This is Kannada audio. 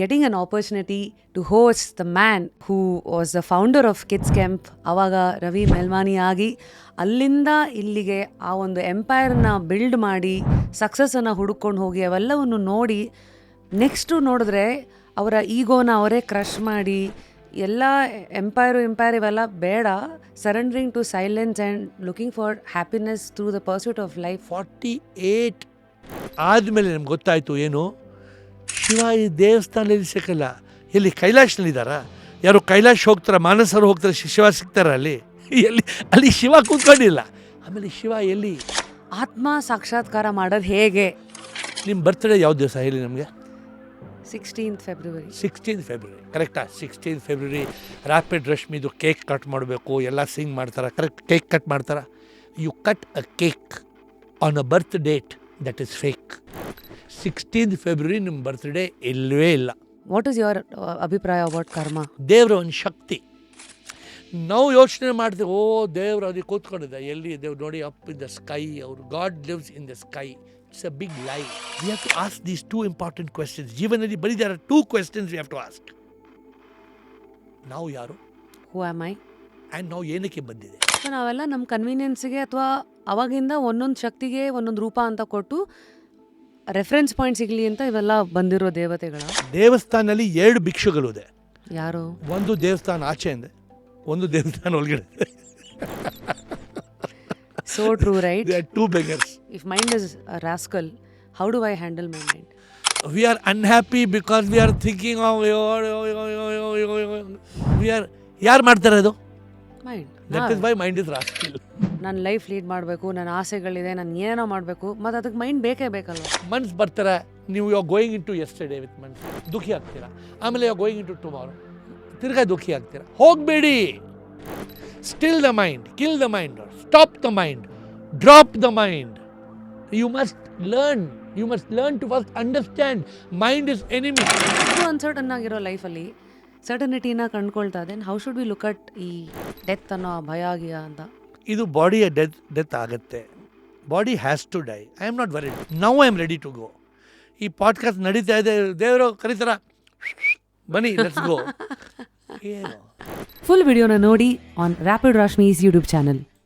getting an opportunity to host the man who was the founder of Kids Camp, ಆವಾಗ ರವಿ ಮೆಲ್ಮಾನಿ ಆಗಿ ಅಲ್ಲಿಂದ ಇಲ್ಲಿಗೆ ಆ ಒಂದು ಎಂಪೈರ್ನ ಬಿಲ್ಡ್ ಮಾಡಿ ಸಕ್ಸಸ್ಸನ್ನು ಹುಡುಕೊಂಡು ಹೋಗಿ ಅವೆಲ್ಲವನ್ನು ನೋಡಿ ನೆಕ್ಸ್ಟು ನೋಡಿದ್ರೆ ಅವರ ಈಗೋನ ಅವರೇ ಕ್ರಶ್ ಮಾಡಿ ಎಲ್ಲ ಎಂಪೈರ್ ಇವೆಲ್ಲ ಬೇಡ, surrendering to silence and looking for happiness through the pursuit of life. 48 ಆದಮೇಲೆ ನಮ್ಗೆ ಗೊತ್ತಾಯಿತು ಏನು, ಶಿವ ಈ ದೇವಸ್ಥಾನದಲ್ಲಿ ಸಿಕ್ಕಲ್ಲ. ಎಲ್ಲಿ ಕೈಲಾಶನಲ್ಲಿದ್ದಾರಾ? ಯಾರು ಕೈಲಾಶ್ ಹೋಗ್ತಾರೆ, ಮಾನಸರು ಹೋಗ್ತಾರೆ, ಶಿವ ಸಿಗ್ತಾರ ಅಲ್ಲಿ ಶಿವ ಕೂತ್ಕೊಂಡಿಲ್ಲ. ಆಮೇಲೆ ಶಿವ ಎಲ್ಲಿ? ಆತ್ಮ ಸಾಕ್ಷಾತ್ಕಾರ ಮಾಡೋದು ಹೇಗೆ? ನಿಮ್ಮ ಬರ್ತ್ಡೇ ಯಾವ ದಿವಸ ಹೇಳಿ ನಮಗೆ? 16th February. 16th February ಕರೆಕ್ಟಾ? 16th February ರ್ಯಾಪಿಡ್ ರಶ್ಮಿದು ಕೇಕ್ ಕಟ್ ಮಾಡಬೇಕು, ಎಲ್ಲ ಸಿಂಗ್ ಮಾಡ್ತಾರೆ. ಕರೆಕ್ಟ್, ಕೇಕ್ ಕಟ್ ಮಾಡ್ತಾರೆ. You cut a cake on a birth date that is fake. 16th February ನಿಮ್ಮ ಬರ್ತ್ಡೇ ಇಲ್ಲವೇ ಇಲ್ಲ. ವಾಟ್ ಈಸ್ ಯುವರ್ ಅಭಿಪ್ರಾಯ ಅಬೌಟ್ ಕರ್ಮ? ದೇವರ ಒಂದು ಶಕ್ತಿ. ನಾವು ಯೋಚನೆ ಮಾಡ್ತೀವಿ, ಓ ದೇವ್ರು ಅದಕ್ಕೆ ಕೂತ್ಕೊಂಡಿದ್ದ, ಎಲ್ಲಿ ದೇವ್ರು ನೋಡಿ, ಅಪ್ ಇನ್ ದ ಸ್ಕೈ, ಅವರು god lives in the sky. It's a big lie. We have to ask these two important questions. ಜೀವನದಲ್ಲಿ ಬರೀ there are two questions we have to ask. ನಾವು ಯಾರು? Who am I? And ನಾವು ಏನಕ್ಕೆ ಬಂದಿದೆ? ಸೊ ನಾವೆಲ್ಲ ನಮ್ಮ ಕನ್ವೀನಿಯನ್ಸ್ಗೆ ಅಥವಾ ಅವಾಗಿಂದ ಒಂದೊಂದು ಶಕ್ತಿಗೆ ಒಂದೊಂದು ರೂಪ ಅಂತ ಕೊಟ್ಟು ರೆಫರೆನ್ಸ್ ಪಾಯಿಂಟ್ ಸಿಗಲಿ ಅಂತ ಇವೆಲ್ಲ ಬಂದಿರೋ ದೇವತೆಗಳ. ದೇವಸ್ಥಾನದಲ್ಲಿ 2 ಭಿಕ್ಷುಗಳು ಇದೆ. ಯಾರು? ಒಂದು ದೇವಸ್ಥಾನ ಆಚೆ ಇದೆ, ಒಂದು ದೇವಸ್ಥಾನ ಒಳಗಡೆ. So true, right? There are 2 beggars. If mind is a rascal, how do I handle my mind? We are unhappy because we are thinking of we are ಯಾರು ಮಾಡ್ತಾರೆ ಅದು? Mind. That is why mind is rascal. ನನ್ನ ಲೈಫ್ ಲೀಡ್ ಮಾಡಬೇಕು, ನನ್ನ ಆಸೆಗಳಿದೆ, ನಾನು ಏನೋ ಮಾಡಬೇಕು, ಮತ್ತು ಅದಕ್ಕೆ ಮೈಂಡ್ ಬೇಕೇ ಬೇಕಲ್ವ? ಮನ್ಸು ಬರ್ತಾರೆ, ನೀವು you are going in to yesterday with ಮನ್ಸು, ದುಃಖಿ ಆಗ್ತೀರಾ. ಆಮೇಲೆ you are going in to tomorrow, ತಿರ್ಗಾ ದುಃಖಿ ಆಗ್ತೀರಾ. ಹೋಗಬೇಡಿ. Still the mind, kill the mind, stop the mind, drop the mind. You must learn to first understand mind is enemy. Uncertain ಆಗಿರೋ ಲೈಫಲ್ಲಿ ಸರ್ಟನಿಟಿನ ಕಂಡ್ಕೊಳ್ತಾ then how should we look at ಈ ಡೆತ್ ಅನ್ನೋ ಭಯ ಆಗಿಯ ಅಂತ? ಇದು ಬಾಡಿಯ ಡೆತ್ ಆಗುತ್ತೆ. Body has to die. I am not worried. Now I am ready to go. ಈ ಪಾಡ್ಕಾಸ್ಟ್ ನಡೀತಾ ಇದೆ, ದೇವರು ಕರೀತಾರ, ಬನ್ನಿ ಲೆಟ್ಸ್ ಗೋ. ಏನು? ಫುಲ್ ವಿಡಿಯೋನ ನೋಡಿ on rapid Rashmi's YouTube channel.